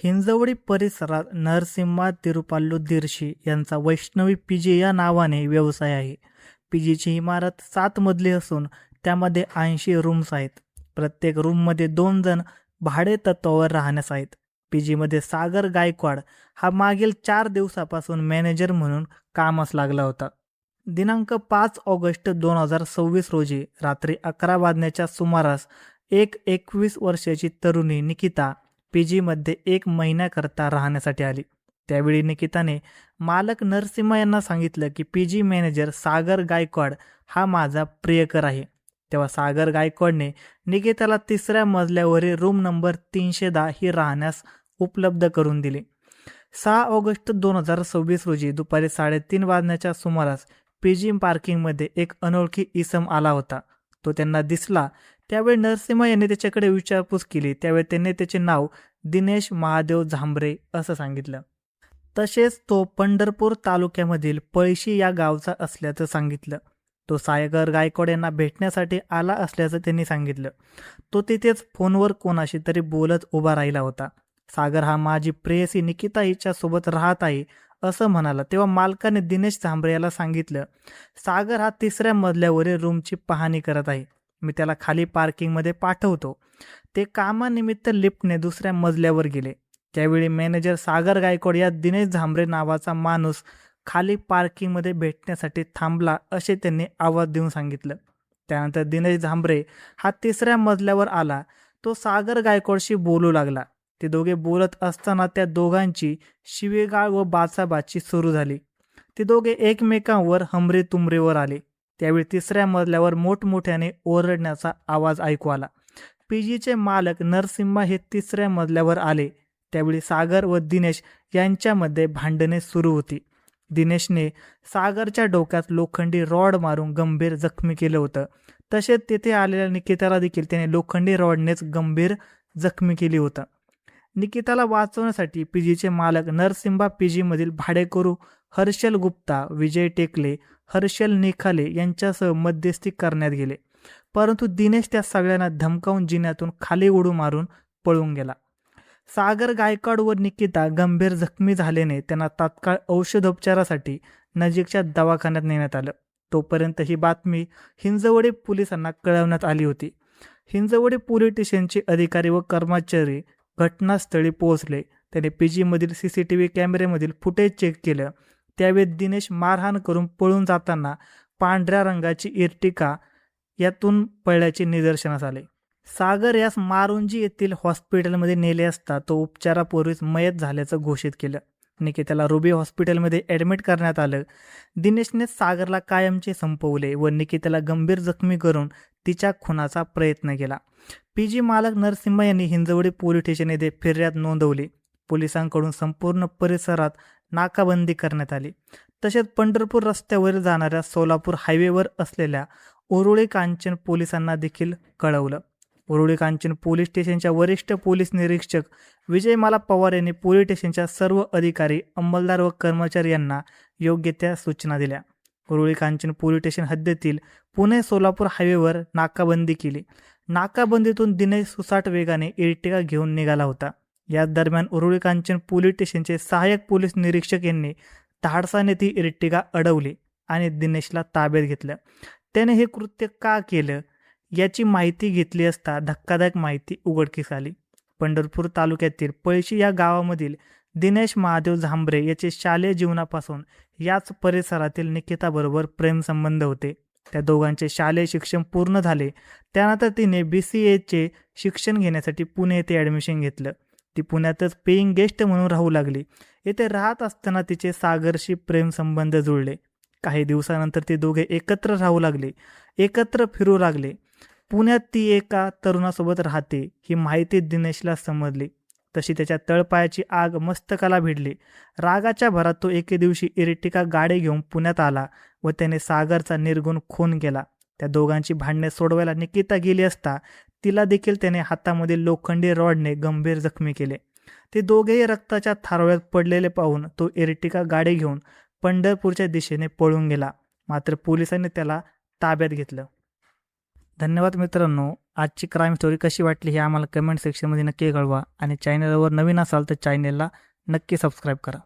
हिंजवडी परिसरात नरसिम्हा तिरुपाल्लू दिर्शी यांचा वैष्णवी पीजी या नावाने व्यवसाय आहे. पीजीची इमारत 7 मजली असून त्यामध्ये 80 रूम्स आहेत. प्रत्येक रूममध्ये 2 जण भाडे तत्वावर राहण्यास आहेत. पीजीमध्ये सागर गायकवाड हा मागील 4 दिवसापासून मॅनेजर म्हणून कामास लागला होता. दिनांक 5 ऑगस्ट 2026 रोजी रात्री 11 वाजण्याच्या सुमारास एक 21 वर्षाची तरुणी निकिता पीजीमध्ये 1 महिन्याकरता राहण्यासाठी आली. त्यावेळी निकिताने मालक नरसिम्हा यांना सांगितलं की पीजी मॅनेजर सागर गायकवाड हा माझा प्रियकर आहे. तेव्हा सागर गायकवाडने निकिताला 3ऱ्या मजल्यावरील रूम नंबर 310 ही राहण्यास उपलब्ध करून दिली. 6 ऑगस्ट 2026 रोजी दुपारी 3:30 वाजण्याच्या सुमारास पीजी पार्किंगमध्ये एक अनोळखी इसम आला होता. तो त्यांना दिसला. त्यावेळी नरसिम्हा यांनी त्याच्याकडे विचारपूस केली. त्यावेळी त्यांनी त्याचे नाव दिनेश महादेव झांबरे असं सांगितलं. तसेच तो पंढरपूर तालुक्यामधील पळशी या गावचा असल्याचं सांगितलं. तो सागर गायकवाड यांना भेटण्यासाठी आला असल्याचं त्यांनी सांगितलं. तो तिथेच फोनवर कोणाशी तरी बोलत उभा राहिला होता. सागर हा माझी प्रेयसी निकिता हिच्यासोबत राहत आहे असं म्हणाला. तेव्हा मालकाने दिनेश झांबरे याला सांगितलं, सागर हा 3ऱ्या मजल्यावरील रूमची पाहणी करत आहे. मी त्याला खाली पार्किंगमध्ये पाठवतो. ते कामानिमित्त लिफ्टने 2ऱ्या मजल्यावर गेले. त्यावेळी मॅनेजर सागर गायकवाड या दिनेश झांबरे नावाचा माणूस खाली पार्किंगमध्ये भेटण्यासाठी थांबला असे त्यांनी आवाज देऊन सांगितलं. त्यानंतर दिनेश झांबरे हा 3ऱ्या मजल्यावर आला. तो सागर गायकवाडशी बोलू लागला. ते दोघे बोलत असताना त्या दोघांची शिवीगाळ व बाचाबाची सुरू झाली. ते दोघे एकमेकांवर हमरे तुमरेवर आले. त्यावेळी 3ऱ्या मजल्यावर मोठमोठ्याने ओरडण्याचा आवाज ऐकू आला. पीजीचे मालक नरसिम्हा हे 3ऱ्या मजल्यावर आले. त्यावेळी सागर व दिनेश यांच्यामध्ये भांडणे सुरू होती. दिनेशने सागरच्या डोक्यात लोखंडी रॉड मारून गंभीर जखमी केलं होतं. तसेच तेथे आलेल्या निकिताला देखील त्याने लोखंडी रॉडनेच गंभीर जखमी केली होतं. निकिताला वाचवण्यासाठी पीजीचे मालक नरसिम्हा पीजीमधील भाडेकरू हर्षल गुप्ता, विजय टेकले, हर्षल निखाले यांच्यासह मध्यस्थी करण्यात गेले. परंतु दिनेश त्या सगळ्यांना धमकावून जिन्यातून खाली उडी मारून पळून गेला. सागर गायकवाड व निकिता गंभीर जखमी झाल्याने त्यांना तात्काळ औषधोपचारासाठी नजीकच्या दवाखान्यात नेण्यात आलं. तोपर्यंत ही बातमी हिंजवडी पोलिसांना कळवण्यात आली होती. हिंजवडी पोलीस स्टेशनचे अधिकारी व कर्मचारी घटनास्थळी पोहोचले. त्याने पीजीमधील CCTV कॅमेऱ्यामधील फुटेज चेक केलं. त्यावेळी दिनेश मारहाण करून पळून जाताना पांढऱ्या रंगाची इर्टिका यातून पळल्याचे निदर्शनास आले. सागर यास मारुंजी येथील हॉस्पिटलमध्ये नेले असता तो उपचारापूर्वीच मयत झाल्याचं घोषित केलं. निकिताला रुबी हॉस्पिटलमध्ये ॲडमिट करण्यात आलं. दिनेशने सागरला कायमचे संपवले व निकिताला गंभीर जखमी करून तिच्या खुनाचा प्रयत्न केला. पीजी मालक नरसिम्हा यांनी हिंजवडी पोलीस स्टेशन येथे फिर्याद नोंदवली. पोलिसांकडून संपूर्ण परिसरात नाकाबंदी करण्यात आली. तसेच पंढरपूर रस्त्यावर जाणाऱ्या सोलापूर हायवेवर असलेल्या उरुळी कांचन पोलिसांना देखील कळवलं. उरुळी कांचन पोलीस स्टेशनच्या वरिष्ठ पोलीस निरीक्षक विजयमाला पवार यांनी पोलीस स्टेशनच्या सर्व अधिकारी, अंमलदार व कर्मचारी यांना योग्य त्या सूचना दिल्या. उरुळी कांचन पोलीस स्टेशन हद्दीतील पुणे सोलापूर हायवेवर नाकाबंदी केली. नाकाबंदीतून दिनेश सुसाट वेगाने इर्टिगा घेऊन निघाला होता. या दरम्यान उरुळी कांचन पोलीस स्टेशनचे सहाय्यक पोलीस निरीक्षक यांनी धाडसाने ती इर्टिगा अडवली आणि दिनेशला ताब्यात घेतलं. त्याने हे कृत्य का केलं याची माहिती घेतली असता धक्कादायक माहिती उघडकीस आली. पंढरपूर तालुक्यातील पळशी या गावामधील दिनेश महादेव झांबरे याचे शालेय जीवनापासून याच परिसरातील निकिताबरोबर प्रेमसंबंध होते. त्या दोघांचे शालेय शिक्षण पूर्ण झाले. त्यानंतर तिने BCAचे शिक्षण घेण्यासाठी पुणे येथे ॲडमिशन घेतलं. ती पुण्यातच पेईंग गेस्ट म्हणून राहू लागली. येथे राहत असताना तिचे सागरशी प्रेमसंबंध जुळले. काही दिवसानंतर ते दोघे एकत्र राहू लागले, एकत्र फिरू लागले. पुण्यात ती एका तरुणासोबत राहते ही माहिती दिनेशला समजली. तशी त्याच्या तळपायाची आग मस्तकाला भिडली. रागाच्या भरात तो एके दिवशी इर्टिका गाडी घेऊन पुण्यात आला व त्याने सागरचा निर्गुण खून केला. त्या दोघांची भांडणे सोडवायला निकिता गेली असता तिला देखील त्याने हातामध्ये लोखंडी रॉडने गंभीर जखमी केले. ते दोघेही रक्ताच्या थारोळ्यात पडलेले पाहून तो इर्टिका गाडी घेऊन पंढरपूरच्या दिशेने पळून गेला. मात्र पोलिसांनी त्याला ताब्यात घेतलं. धन्यवाद मित्रांनो. आजची क्राईम स्टोरी कशी वाटली हे आम्हाला कमेंट सेक्शनमध्ये नक्की कळवा आणि चॅनलवर नवीन असाल तर चॅनलला नक्की सबस्क्राईब करा.